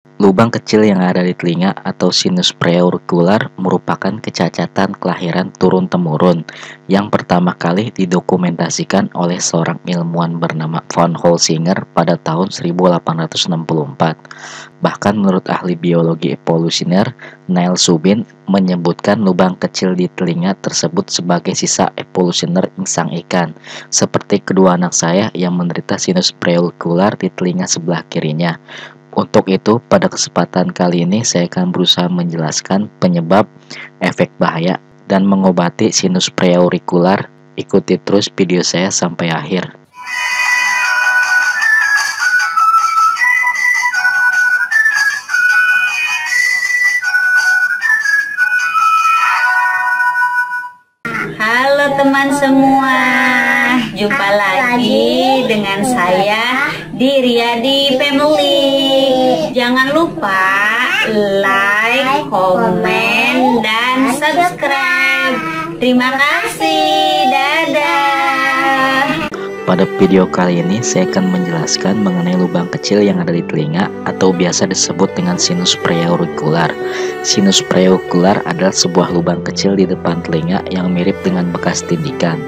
Lubang kecil yang ada di telinga atau sinus preaurikular merupakan kecacatan kelahiran turun-temurun yang pertama kali didokumentasikan oleh seorang ilmuwan bernama von Holzinger pada tahun 1864. Bahkan menurut ahli biologi evolusioner Neil Subin menyebutkan lubang kecil di telinga tersebut sebagai sisa evolusioner insang ikan, seperti kedua anak saya yang menderita sinus preaurikular di telinga sebelah kirinya. Untuk itu, pada kesempatan kali ini saya akan berusaha menjelaskan penyebab, efek bahaya, dan mengobati sinus preaurikular. Ikuti terus video saya sampai akhir. Halo teman semua, jumpa lagi dengan saya di Riyadi Family. Jangan lupa like, komen, dan subscribe. Terima kasih, dadah. Pada video kali ini saya akan menjelaskan mengenai lubang kecil yang ada di telinga atau biasa disebut dengan sinus preaurikular. Sinus preaurikular adalah sebuah lubang kecil di depan telinga yang mirip dengan bekas tindikan.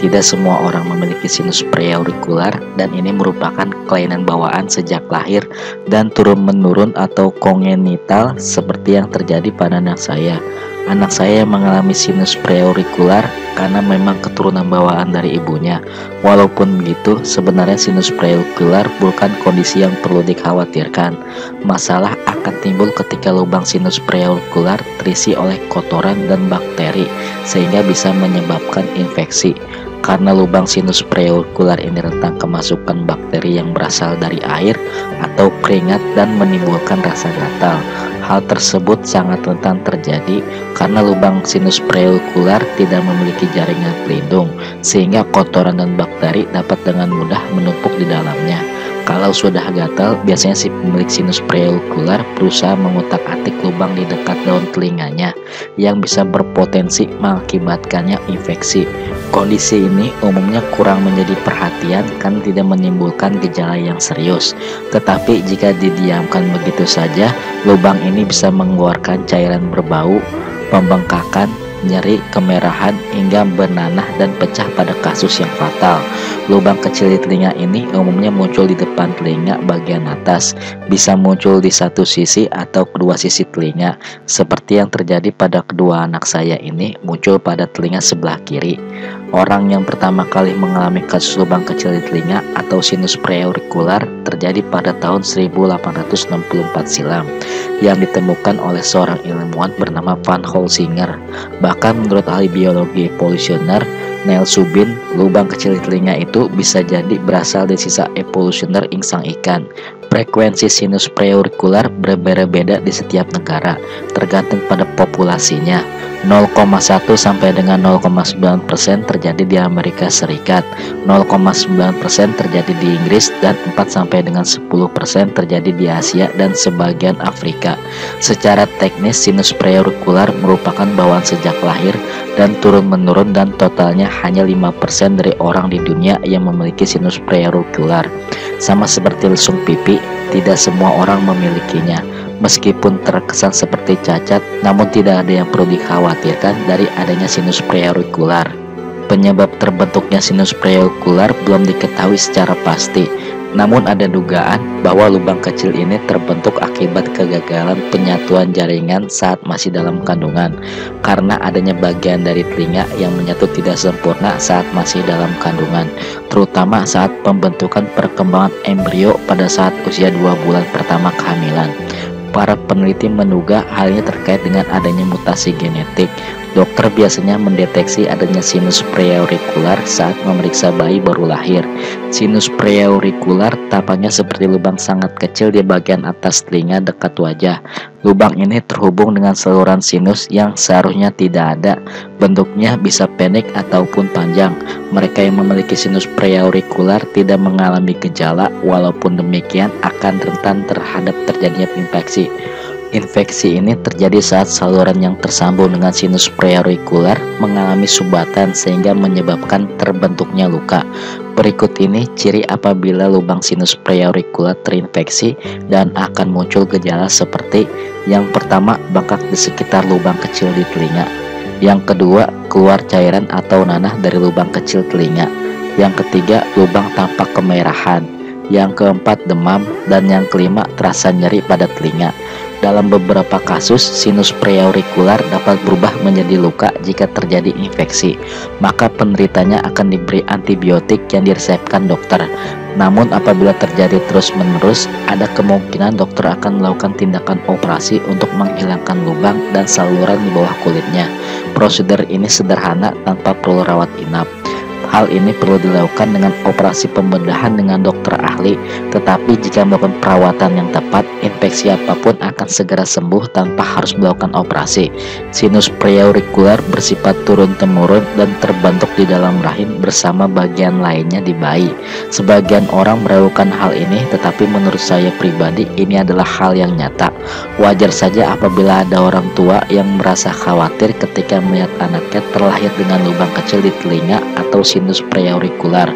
Tidak semua orang memiliki sinus preaurikular dan ini merupakan kelainan bawaan sejak lahir dan turun-menurun atau kongenital seperti yang terjadi pada anak saya. Anak saya mengalami sinus preaurikular karena memang keturunan bawaan dari ibunya. Walaupun begitu, sebenarnya sinus preaurikular bukan kondisi yang perlu dikhawatirkan. Masalah akan timbul ketika lubang sinus preaurikular terisi oleh kotoran dan bakteri, sehingga bisa menyebabkan infeksi. Karena lubang sinus preaurikular ini rentan kemasukan bakteri yang berasal dari air atau keringat dan menimbulkan rasa gatal. Hal tersebut sangat rentan terjadi karena lubang sinus preaurikular tidak memiliki jaringan pelindung, sehingga kotoran dan bakteri dapat dengan mudah menumpuk di dalamnya. Kalau sudah gatal, biasanya si pemilik sinus preaurikular berusaha mengutak-atik lubang di dekat daun telinganya yang bisa berpotensi mengakibatkannya infeksi. Kondisi ini umumnya kurang menjadi perhatian karena tidak menimbulkan gejala yang serius. Tetapi jika didiamkan begitu saja, lubang ini bisa mengeluarkan cairan berbau, pembengkakan, nyeri, kemerahan, hingga bernanah dan pecah pada kasus yang fatal. Lubang kecil di telinga ini umumnya muncul di depan telinga bagian atas, bisa muncul di satu sisi atau kedua sisi telinga, seperti yang terjadi pada kedua anak saya ini muncul pada telinga sebelah kiri. Orang yang pertama kali mengalami kasus lubang kecil di telinga atau sinus preaurikular terjadi pada tahun 1864 silam, yang ditemukan oleh seorang ilmuwan bernama von Holzinger. Bahkan menurut ahli biologi evolusioner Neil Subin, lubang kecil di telinga itu bisa jadi berasal dari sisa evolusioner insang ikan. Frekuensi sinus preaurikular berbeda-beda di setiap negara, tergantung pada populasinya. 0,1 sampai dengan 0,9% terjadi di Amerika Serikat, 0,9% terjadi di Inggris, dan 4 sampai dengan 10% terjadi di Asia dan sebagian Afrika. Secara teknis, sinus preaurikular merupakan bawaan sejak lahir dan turun-menurun, dan totalnya hanya 5% dari orang di dunia yang memiliki sinus preaurikular. Sama seperti lesung pipi, tidak semua orang memilikinya. Meskipun terkesan seperti cacat, namun tidak ada yang perlu dikhawatirkan dari adanya sinus preaurikular. Penyebab terbentuknya sinus preaurikular belum diketahui secara pasti, namun ada dugaan bahwa lubang kecil ini terbentuk akibat kegagalan penyatuan jaringan saat masih dalam kandungan, karena adanya bagian dari telinga yang menyatu tidak sempurna saat masih dalam kandungan, terutama saat pembentukan perkembangan embrio pada saat usia 2 bulan pertama kehamilan. Para peneliti menduga hal ini terkait dengan adanya mutasi genetik. Dokter biasanya mendeteksi adanya sinus preaurikular saat memeriksa bayi baru lahir. Sinus preaurikular tampaknya seperti lubang sangat kecil di bagian atas telinga dekat wajah. Lubang ini terhubung dengan saluran sinus yang seharusnya tidak ada. Bentuknya bisa pendek ataupun panjang. Mereka yang memiliki sinus preaurikular tidak mengalami gejala, walaupun demikian akan rentan terhadap terjadinya infeksi. Infeksi ini terjadi saat saluran yang tersambung dengan sinus preaurikular mengalami sumbatan sehingga menyebabkan terbentuknya luka. Berikut ini ciri apabila lubang sinus preaurikular terinfeksi dan akan muncul gejala seperti: yang pertama, bengkak di sekitar lubang kecil di telinga. Yang kedua, keluar cairan atau nanah dari lubang kecil telinga. Yang ketiga, lubang tampak kemerahan. Yang keempat, demam. Dan yang kelima, terasa nyeri pada telinga. Dalam beberapa kasus, sinus preaurikular dapat berubah menjadi luka jika terjadi infeksi. Maka penderitanya akan diberi antibiotik yang diresepkan dokter. Namun apabila terjadi terus-menerus, ada kemungkinan dokter akan melakukan tindakan operasi untuk menghilangkan lubang dan saluran di bawah kulitnya. Prosedur ini sederhana tanpa perlu rawat inap. Hal ini perlu dilakukan dengan operasi pembedahan dengan dokter ahli, tetapi jika melakukan perawatan yang tepat, infeksi apapun akan segera sembuh tanpa harus melakukan operasi. Sinus preaurikular bersifat turun-temurun dan terbentuk di dalam rahim bersama bagian lainnya di bayi. Sebagian orang meragukan hal ini, tetapi menurut saya pribadi ini adalah hal yang nyata. Wajar saja apabila ada orang tua yang merasa khawatir ketika melihat anaknya terlahir dengan lubang kecil di telinga atau sinus preaurikular.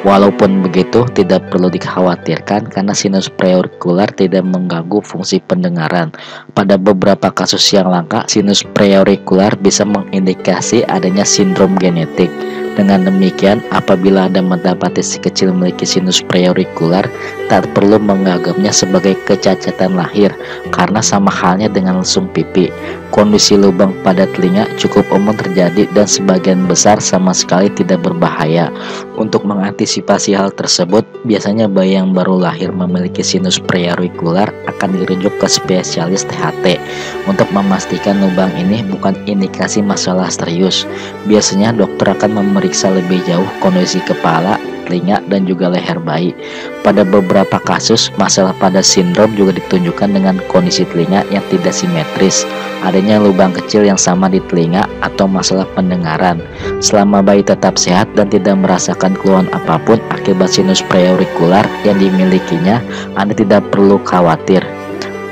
Walaupun begitu, tidak perlu dikhawatirkan karena sinus preaurikular tidak mengganggu fungsi pendengaran. Pada beberapa kasus yang langka, sinus preaurikular bisa mengindikasi adanya sindrom genetik. Dengan demikian, apabila Anda mendapati si kecil memiliki sinus preaurikular, tak perlu menganggapnya sebagai kecacatan lahir, karena sama halnya dengan lesung pipi. Kondisi lubang pada telinga cukup umum terjadi dan sebagian besar sama sekali tidak berbahaya. Untuk mengantisipasi hal tersebut, biasanya bayi yang baru lahir memiliki sinus preaurikular akan dirujuk ke spesialis THT untuk memastikan lubang ini bukan indikasi masalah serius. Biasanya dokter akan memeriksa lebih jauh kondisi kepala, telinga, dan juga leher bayi. Pada beberapa kasus, masalah pada sindrom juga ditunjukkan dengan kondisi telinga yang tidak simetris, adanya lubang kecil yang sama di telinga, atau masalah pendengaran. Selama bayi tetap sehat dan tidak merasakan keluhan apapun akibat sinus preaurikular yang dimilikinya, Anda tidak perlu khawatir.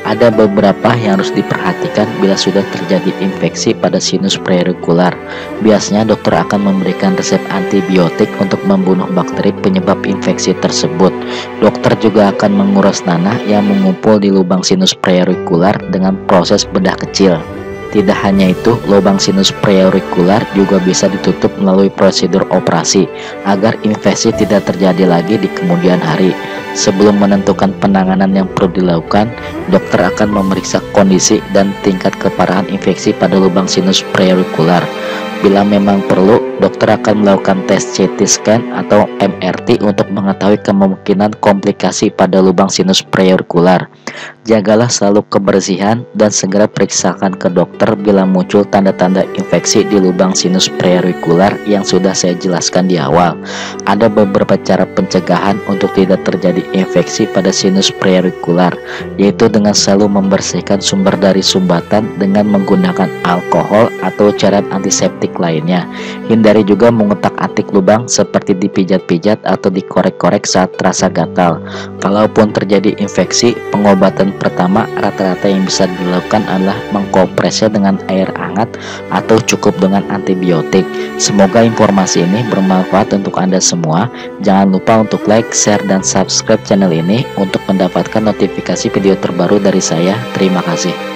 Ada beberapa yang harus diperhatikan bila sudah terjadi infeksi pada sinus preaurikular. Biasanya dokter akan memberikan resep antibiotik untuk membunuh bakteri penyebab infeksi tersebut. Dokter juga akan menguras nanah yang mengumpul di lubang sinus preaurikular dengan proses bedah kecil. Tidak hanya itu, lubang sinus preaurikular juga bisa ditutup melalui prosedur operasi agar infeksi tidak terjadi lagi di kemudian hari. Sebelum menentukan penanganan yang perlu dilakukan, dokter akan memeriksa kondisi dan tingkat keparahan infeksi pada lubang sinus preaurikular. Bila memang perlu, dokter akan melakukan tes CT scan atau MRT untuk mengetahui kemungkinan komplikasi pada lubang sinus preaurikular. Jagalah selalu kebersihan dan segera periksakan ke dokter bila muncul tanda-tanda infeksi di lubang sinus preaurikular yang sudah saya jelaskan di awal. Ada beberapa cara pencegahan untuk tidak terjadi infeksi pada sinus preaurikular, yaitu dengan selalu membersihkan sumber dari sumbatan dengan menggunakan alkohol atau cairan antiseptik lainnya. Hindari juga mengutak-atik lubang seperti dipijat-pijat atau dikorek-korek saat terasa gatal. Kalaupun terjadi infeksi, pengobatan pertama rata-rata yang bisa dilakukan adalah mengkompresnya dengan air hangat atau cukup dengan antibiotik. Semoga informasi ini bermanfaat untuk Anda semua. Jangan lupa untuk like, share, dan subscribe channel ini untuk mendapatkan notifikasi video terbaru dari saya. Terima kasih.